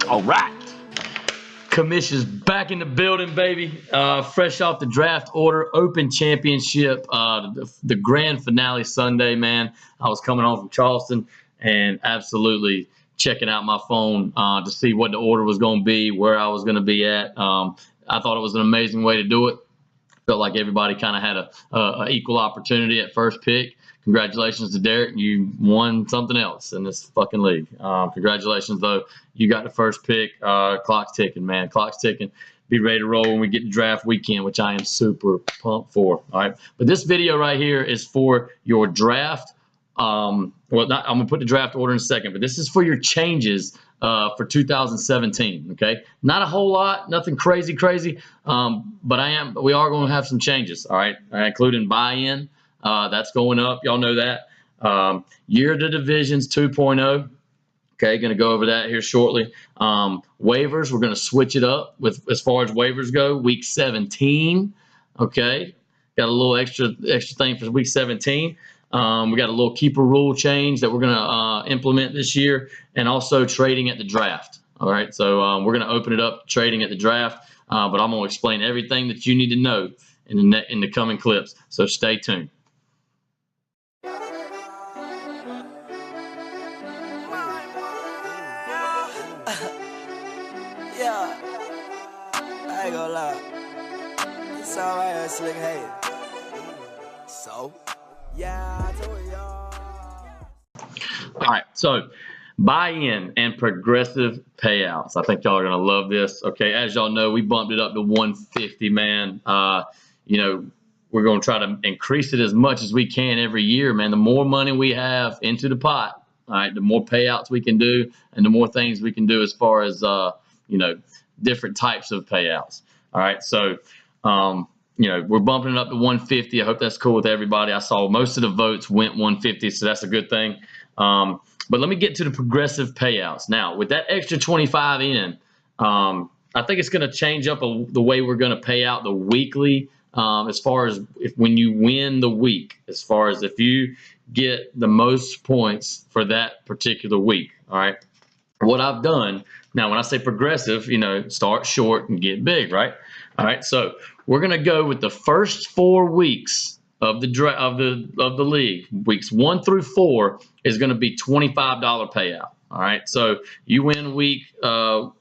All right. Commission's back in the building, baby. Fresh off the draft order, open championship, the grand finale Sunday, man. I was coming home from Charleston and absolutely checking out my phone to see what the order was going to be, where I was going to be at. I thought it was an amazing way to do it. Felt like everybody kind of had a equal opportunity at first pick. Congratulations to Derek. You won something else in this fucking league. Congratulations, though. You got the first pick. Clock's ticking, man. Clock's ticking. Be ready to roll when we get to draft weekend, which I am super pumped for. All right. But this video right here is for your draft. I'm going to put the draft order in a second, but this is for your changes for 2017. Okay. Not a whole lot, nothing crazy, but we are going to have some changes. All right. Including buy-in. That's going up. Y'all know that. Year to divisions 2.0. Okay, going to go over that here shortly. Waivers, we're going to switch it up with as far as waivers go. Week 17. Okay, got a little extra thing for week 17. We got a little keeper rule change that we're going to implement this year, and also trading at the draft. All right, so we're going to open it up trading at the draft, but I'm going to explain everything that you need to know in the coming clips. So stay tuned. Yeah, I ain't gonna lie. It's alright, Slick Hay. So, yeah, I told y'all. All right, so buy-in and progressive payouts. I think y'all are gonna love this. Okay, as y'all know, we bumped it up to 150, man. You know, we're gonna try to increase it as much as we can every year, man. The more money we have into the pot, all right, the more payouts we can do, and the more things we can do as far as you know, different types of payouts. All right, so you know, we're bumping it up to 150. I hope that's cool with everybody. I saw most of the votes went 150, so that's a good thing. But let me get to the progressive payouts. Now, with that extra 25 in, I think it's going to change up the way we're going to pay out the weekly, as far as when you win the week, as far as if you get the most points for that particular week. All right. What I've done now, when I say progressive, you know, start short and get big, right? All right. So we're going to go with the first 4 weeks of the league. Weeks 1 through 4 is going to be $25 payout. All right. So you win week 2,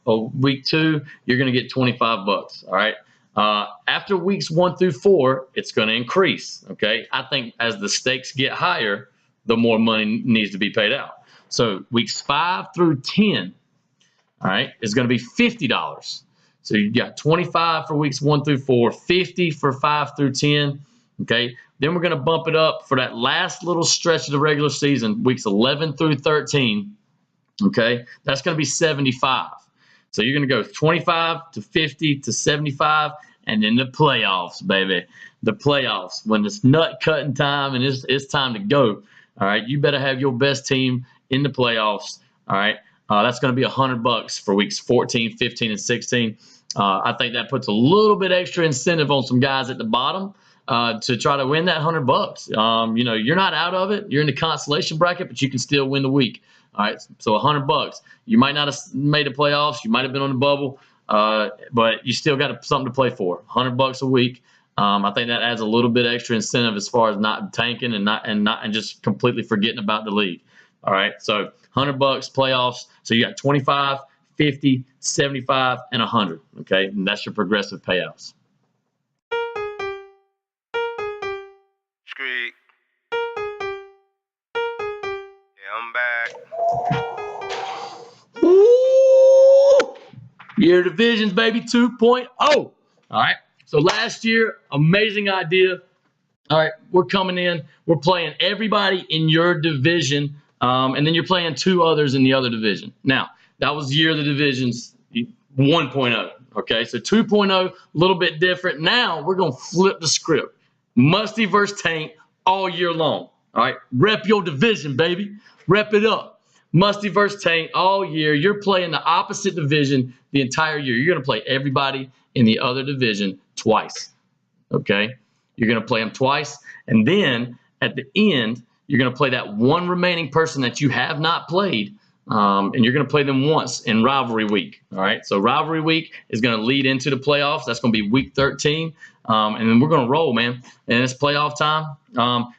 you're going to get 25 bucks. All right. After weeks 1 through 4, it's going to increase. Okay. I think as the stakes get higher, the more money needs to be paid out. So weeks 5 through 10, all right, is going to be $50. So you got 25 for weeks 1 through 4, 50 for 5 through 10. Okay. Then we're going to bump it up for that last little stretch of the regular season, weeks 11 through 13. Okay. That's going to be 75. So you're going to go 25 to 50 to 75, and then the playoffs, baby. The playoffs, when it's nut cutting time and it's time to go. All right. You better have your best team in the playoffs. All right. That's going to be $100 for weeks 14, 15, and 16. I think that puts a little bit extra incentive on some guys at the bottom to try to win that $100. You know, you're not out of it. You're in the consolation bracket, but you can still win the week. All right. So $100. You might not have made the playoffs. You might have been on the bubble, but you still got something to play for. $100 a week. I think that adds a little bit extra incentive as far as not tanking and just completely forgetting about the league. All right, so $100 playoffs. So you got 25, 50, 75, and 100. Okay, and that's your progressive payouts. Street. Yeah, I'm back. Ooh! Year divisions, baby, 2.0. All right. So last year, amazing idea. All right, we're coming in. We're playing everybody in your division. And then you're playing 2 others in the other division. Now, that was year of the divisions 1.0. Okay, so 2.0, a little bit different. Now we're going to flip the script. Musty versus Tank all year long. All right, rep your division, baby. Rep it up. Musty versus Tank all year. You're playing the opposite division the entire year. You're going to play everybody in the other division twice. Okay, you're going to play them twice. And then at the end, you're going to play that one remaining person that you have not played, and you're going to play them once in rivalry week. All right, so rivalry week is going to lead into the playoffs. That's going to be week 13, and then we're going to roll, man. And it's playoff time.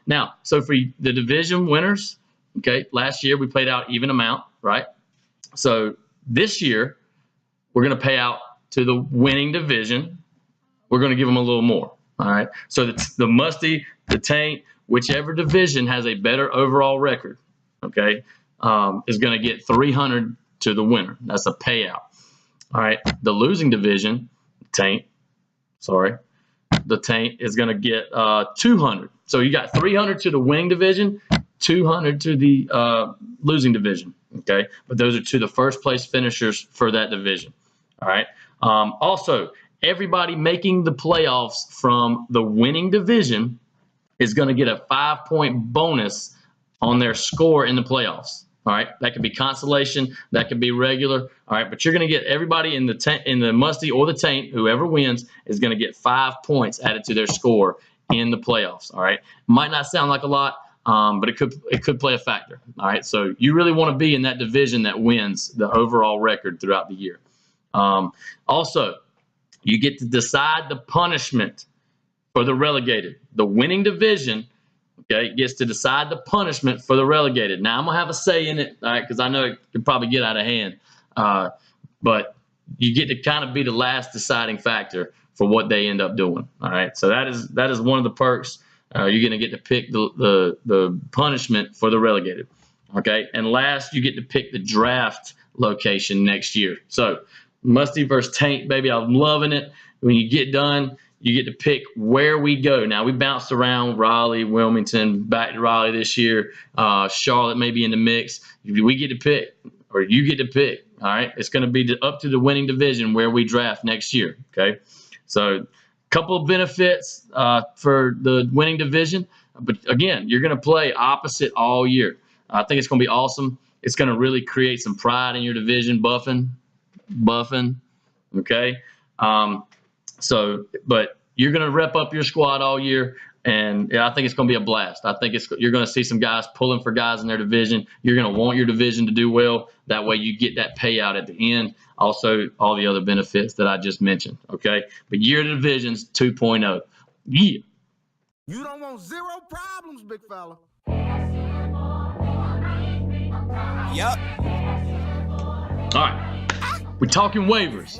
Now, so for the division winners, okay, last year we played out even amount, right? So this year we're going to pay out to the winning division. We're going to give them a little more. All right, so the Musty, the Taint, whichever division has a better overall record, okay, is going to get 300 to the winner. That's a payout. All right, the losing division, the Taint is going to get 200. So you got 300 to the winning division, 200 to the losing division. Okay, but those are to the first place finishers for that division. All right. Also, everybody making the playoffs from the winning division is going to get a 5-point bonus on their score in the playoffs. All right, that could be consolation, that could be regular. All right, but you're going to get everybody in the Musty or the Taint, whoever wins, is going to get 5 points added to their score in the playoffs. All right, might not sound like a lot, but it could play a factor. All right, so you really want to be in that division that wins the overall record throughout the year. Also, you get to decide the punishment for the relegated. The winning division, okay, gets to decide the punishment for the relegated. Now, I'm going to have a say in it, all right, because I know it could probably get out of hand. But you get to kind of be the last deciding factor for what they end up doing, all right? So that is one of the perks. You're going to get to pick the punishment for the relegated, okay? And last, you get to pick the draft location next year. So Musty versus Taint, baby, I'm loving it. When you get done, you get to pick where we go. Now, we bounced around Raleigh, Wilmington, back to Raleigh this year. Charlotte may be in the mix. We get to pick, or you get to pick, all right? It's going to be up to the winning division where we draft next year, okay? So a couple of benefits for the winning division. But, again, you're going to play opposite all year. I think it's going to be awesome. It's going to really create some pride in your division, buffing, okay? But you're going to rep up your squad all year, and I think it's going to be a blast. I think you're going to see some guys pulling for guys in their division. You're going to want your division to do well. That way you get that payout at the end. Also, all the other benefits that I just mentioned, okay? But year divisions 2.0. Yeah. You don't want zero problems, big fella. Yup. All right. We're talking waivers.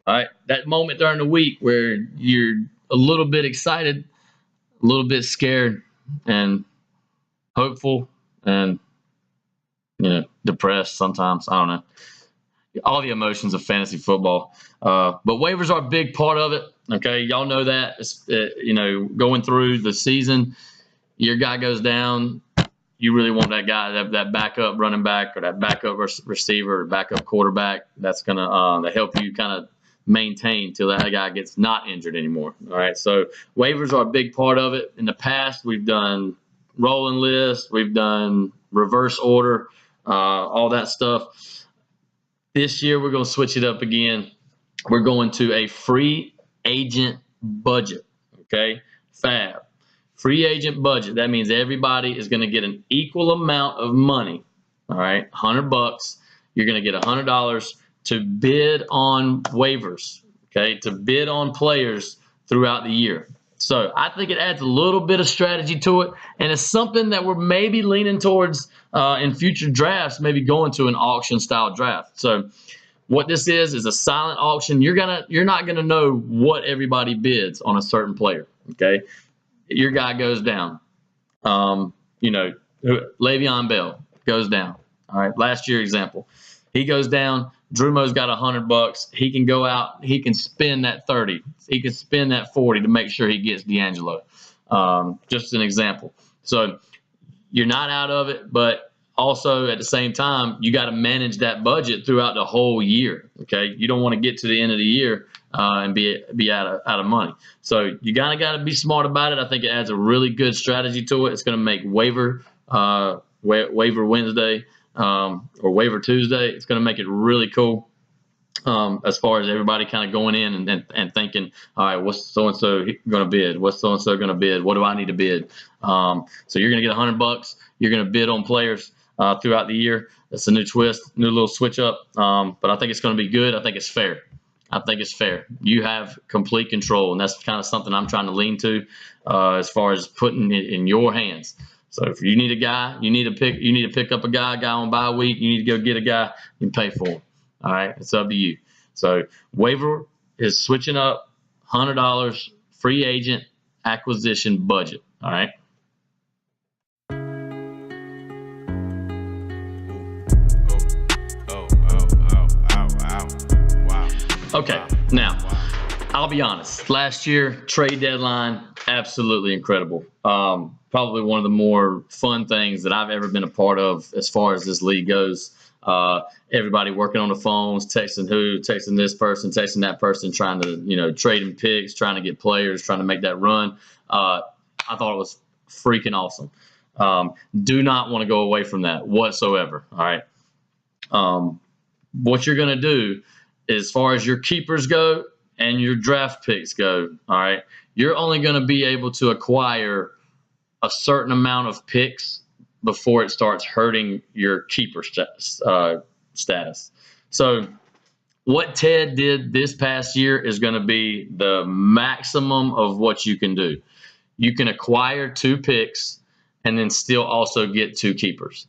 All right, that moment during the week where you're a little bit excited, a little bit scared, and hopeful, and depressed sometimes. I don't know. All the emotions of fantasy football. But waivers are a big part of it. Okay, y'all know that. It's, going through the season, your guy goes down. You really want that guy, that backup running back, or that backup receiver, or backup quarterback. That's gonna help you kind of maintain till that guy gets not injured anymore. All right, so waivers are a big part of it. In the past, we've done rolling lists, we've done reverse order, all that stuff. This year, we're going to switch it up again. We're going to a free agent budget, okay? FAB. Free agent budget. That means everybody is going to get an equal amount of money, all right? $100. You're going to get $100 to bid on waivers, okay, to bid on players throughout the year. So I think it adds a little bit of strategy to it, and it's something that we're maybe leaning towards in future drafts, maybe going to an auction-style draft. So what this is a silent auction. You're not gonna know what everybody bids on a certain player, okay? Your guy goes down. Le'Veon Bell goes down. All right, last year example. He goes down. Drumo's got $100. He can go out. He can spend that 30. He can spend that 40 to make sure he gets D'Angelo. Just an example. So you're not out of it, but also at the same time, you got to manage that budget throughout the whole year. Okay, you don't want to get to the end of the year and be out of money. So you kind of got to be smart about it. I think it adds a really good strategy to it. It's going to make waiver Wednesday. Or waiver Tuesday. It's going to make it really cool as far as everybody kind of going in and thinking, all right, what's so-and-so going to bid? What's so-and-so going to bid? What do I need to bid? So you're going to get $100. You're going to bid on players. throughout the year. It's a new twist, new little switch up. But I think it's going to be good. I think it's fair. I think it's fair. You have complete control, and that's kind of something I'm trying to lean to as far as putting it in your hands. So if you need a guy, you need to pick up a guy on bye week. You need to go get a guy and pay for him. All right, it's up to you. So waiver is switching up, $100 free agent acquisition budget. All right. Okay, now I'll be honest. Last year, trade deadline, absolutely incredible. Probably one of the more fun things that I've ever been a part of as far as this league goes. Everybody working on the phones, texting this person, texting that person, trying to, trading picks, trying to get players, trying to make that run. I thought it was freaking awesome. Do not want to go away from that whatsoever. All right. What you're going to do, as far as your keepers go and your draft picks go, all right, you're only going to be able to acquire a certain amount of picks before it starts hurting your keeper status. So what Ted did this past year is going to be the maximum of what you can do. You can acquire 2 picks and then still also get 2 keepers.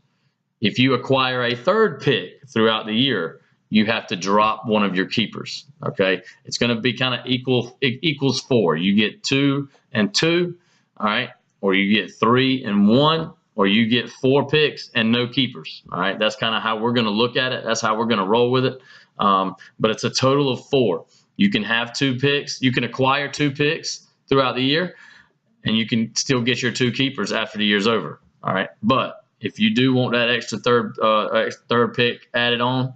If you acquire a 3rd pick throughout the year, you have to drop one of your keepers. Okay, it's going to be kind of equals 4. You get 2 and 2, all right, or you get 3 and 1, or you get 4 picks and no keepers. All right, that's kind of how we're going to look at it. That's how we're going to roll with it. But it's a total of 4. You can have 2 picks. You can acquire 2 picks throughout the year, and you can still get your 2 keepers after the year's over. All right, but if you do want that extra third pick added on,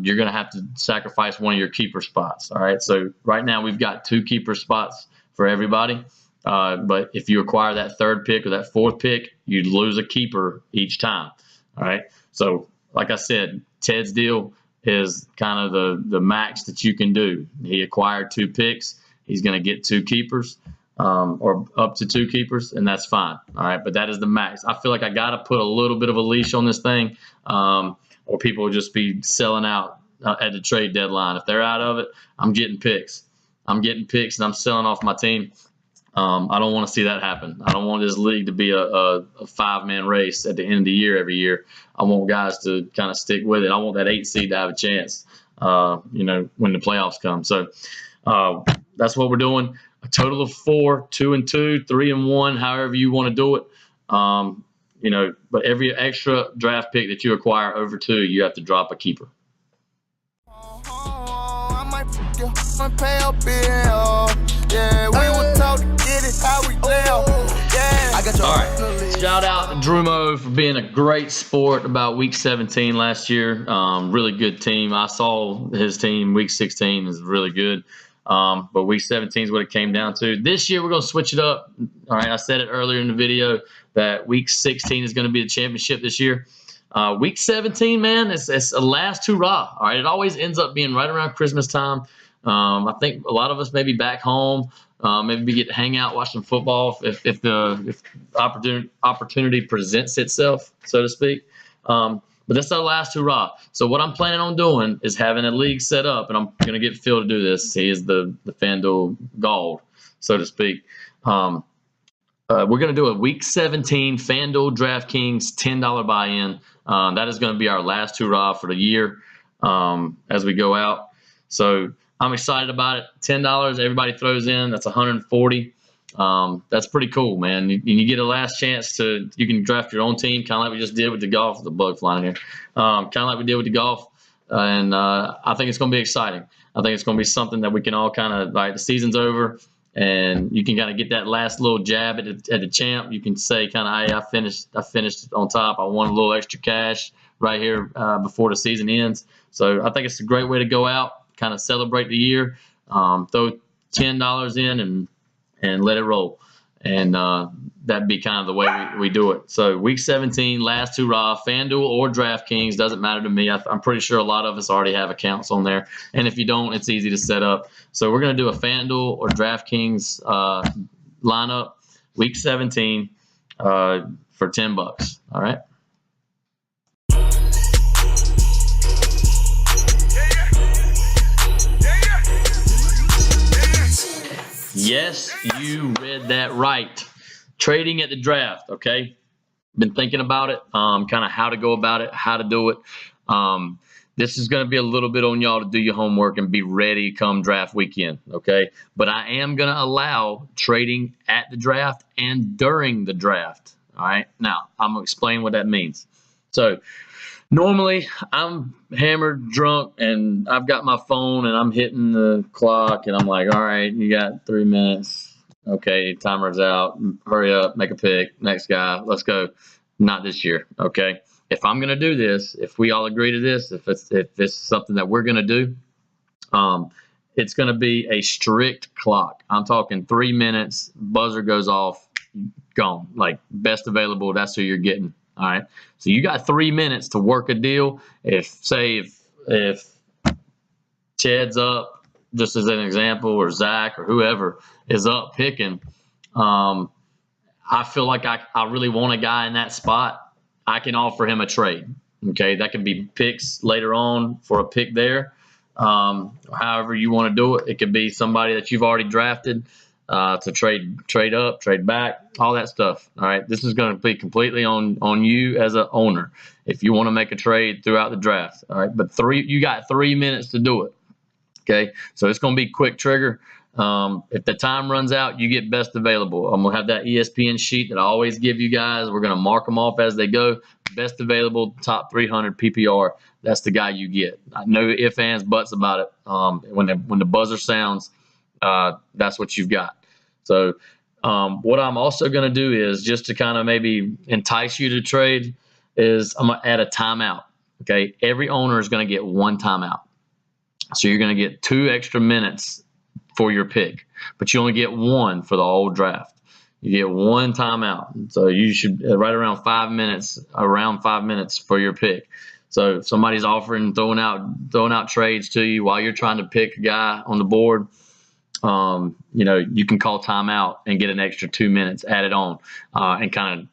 you're going to have to sacrifice one of your keeper spots. All right. So right now we've got 2 keeper spots for everybody. But if you acquire that 3rd pick or that 4th pick, you'd lose a keeper each time. All right. So like I said, Ted's deal is kind of the max that you can do. He acquired 2 picks. He's going to get 2 keepers. Or up to 2 keepers, and that's fine. All right. But that is the max. I feel like I got to put a little bit of a leash on this thing. Or people will just be selling out at the trade deadline. If they're out of it, I'm getting picks. And I'm selling off my team. I don't want to see that happen. I don't want this league to be a 5-man race at the end of the year every year. I want guys to kind of stick with it. I want that 8 seed to have a chance, when the playoffs come. So that's what we're doing. A total of 4, 2 and 2, 3 and 1, however you want to do it. But every extra draft pick that you acquire over 2, you have to drop a keeper. All right. Shout out to Drumo for being a great sport about week 17 last year. Really good team. I saw his team week 16 is really good. But week 17 is what it came down to. This year, we're going to switch it up. All right, I said it earlier in the video that week 16 is going to be the championship this year. Week 17, man, it's a last hurrah. All right, it always ends up being right around Christmas time. I think a lot of us may be back home. Maybe we get to hang out, watch some football if the opportunity presents itself, so to speak. But that's our last hurrah. So what I'm planning on doing is having a league set up, and I'm going to get Phil to do this. He is the FanDuel gold, so to speak. We're going to do a Week 17 FanDuel DraftKings $10 buy-in. That is going to be our last hurrah for the year as we go out. So I'm excited about it. $10 everybody throws in. That's $140. That's pretty cool, man. You get a last chance you can draft your own team, kind of like we just did with the golf. The bug flying here, kind of like we did with the golf, and I think it's going to be exciting. I think it's going to be something that we can all kind of like. The season's over, and you can kind of get that last little jab at the champ. You can say kind of, hey, I finished on top. I won a little extra cash right here before the season ends. So I think it's a great way to go out, kind of celebrate the year, throw $10 in and let it roll. And that'd be kind of the way we do it. So week 17, last hurrah, FanDuel or DraftKings, doesn't matter to me. I'm pretty sure a lot of us already have accounts on there. And if you don't, it's easy to set up. So we're going to do a FanDuel or DraftKings lineup, week 17 for $10. All right. Yes, you read that right. Trading at the draft, okay? Been thinking about it, kind of how to go about it, how to do it. This is going to be a little bit on y'all to do your homework and be ready come draft weekend, okay? But I am going to allow trading at the draft and during the draft, all right? Now, I'm going to explain what that means. So, normally, I'm hammered, drunk, and I've got my phone and I'm hitting the clock and I'm like, all right, you got 3 minutes. Okay, timer's out. Hurry up, make a pick. Next guy, let's go. Not this year, okay? If I'm gonna do this, if we all agree to this, if it's something that we're gonna do, it's gonna be a strict clock. I'm talking 3 minutes. Buzzer goes off, gone. Like best available. That's who you're getting. All right. So you got 3 minutes to work a deal. If Chad's up, just as an example, or Zach or whoever is up picking, I feel like I really want a guy in that spot. I can offer him a trade. Okay, that can be picks later on for a pick there. However you want to do it. It could be somebody that you've already drafted to trade up, trade back, all that stuff. All right, this is going to be completely on you as an owner if you want to make a trade throughout the draft. All right, but you got 3 minutes to do it. Okay, so it's going to be quick trigger. If the time runs out, you get best available. I'm going to have that ESPN sheet that I always give you guys. We're going to mark them off as they go. Best available, top 300 PPR. That's the guy you get. No ifs, ands, buts about it. When the buzzer sounds, that's what you've got. So what I'm also going to do is, just to kind of maybe entice you to trade, is I'm going to add a timeout. Okay, every owner is going to get 1 timeout. So you're going to get 2 extra minutes for your pick, but you only get 1 for the whole draft. You get 1 timeout. So you should right around 5 minutes, for your pick. So if somebody's throwing out trades to you while you're trying to pick a guy on the board, you can call timeout and get an extra 2 minutes added on, and kind of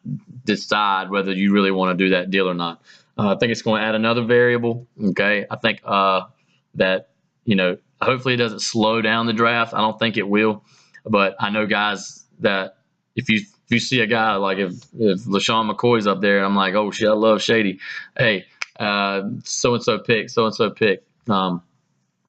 decide whether you really want to do that deal or not. I think it's going to add another variable. Okay, I think that hopefully it doesn't slow down the draft. I don't think it will, but I know guys that if you see a guy like if LaShawn McCoy's up there, I'm like, oh shit, I love Shady. Hey, so and so pick.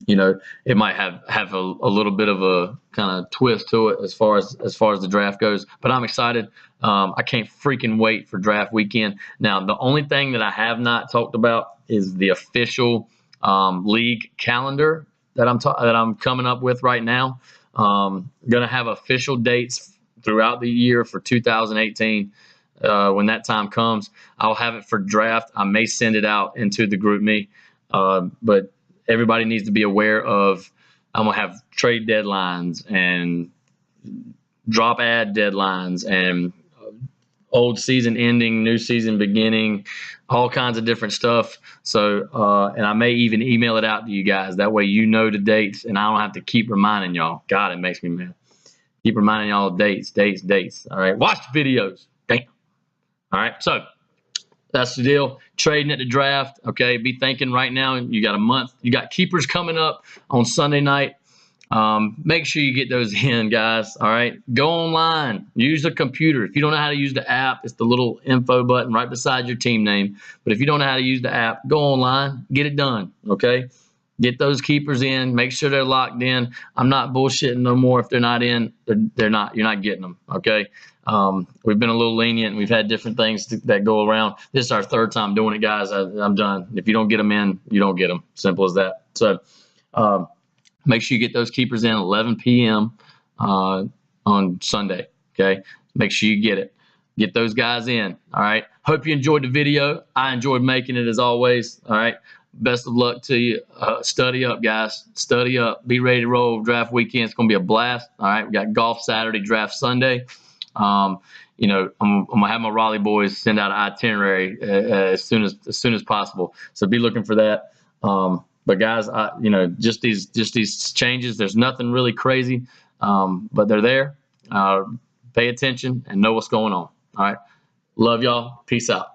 It might have a little bit of a kind of twist to it as far as the draft goes. But I'm excited. I can't freaking wait for draft weekend. Now, the only thing that I have not talked about is the official league calendar that I'm coming up with right now. Gonna have official dates throughout the year for 2018. When that time comes, I'll have it for draft. I may send it out into the GroupMe, but everybody needs to be aware of. I'm gonna have trade deadlines and drop ad deadlines and old season ending, new season beginning, all kinds of different stuff. So, and I may even email it out to you guys. That way you know the dates and I don't have to keep reminding y'all. God, it makes me mad. Keep reminding y'all dates. All right, watch the videos. Damn. All right, so that's the deal. Trading at the draft. Okay, be thinking right now. You got a month. You got keepers coming up on Sunday night. Make sure you get those in, guys. All right, go online. Use the computer. If you don't know how to use the app, it's the little info button right beside your team name. But if you don't know how to use the app, go online. Get it done. Okay, get those keepers in. Make sure they're locked in. I'm not bullshitting no more. If they're not in, they're not. You're not getting them. Okay. We've been a little lenient. We've had different things that go around. This is our 3rd time doing it, guys. I'm done. If you don't get them in, you don't get them. Simple as that. So make sure you get those keepers in 11 p.m. On Sunday. Okay. Make sure you get it. Get those guys in. All right. Hope you enjoyed the video. I enjoyed making it as always. All right. Best of luck to you. Study up, guys. Study up. Be ready to roll. Draft weekend. It's going to be a blast. All right. We got golf Saturday, draft Sunday. I'm gonna have my Raleigh boys send out an itinerary as soon as possible. So be looking for that. But guys, just these changes. There's nothing really crazy, but they're there. Pay attention and know what's going on. All right. Love y'all. Peace out.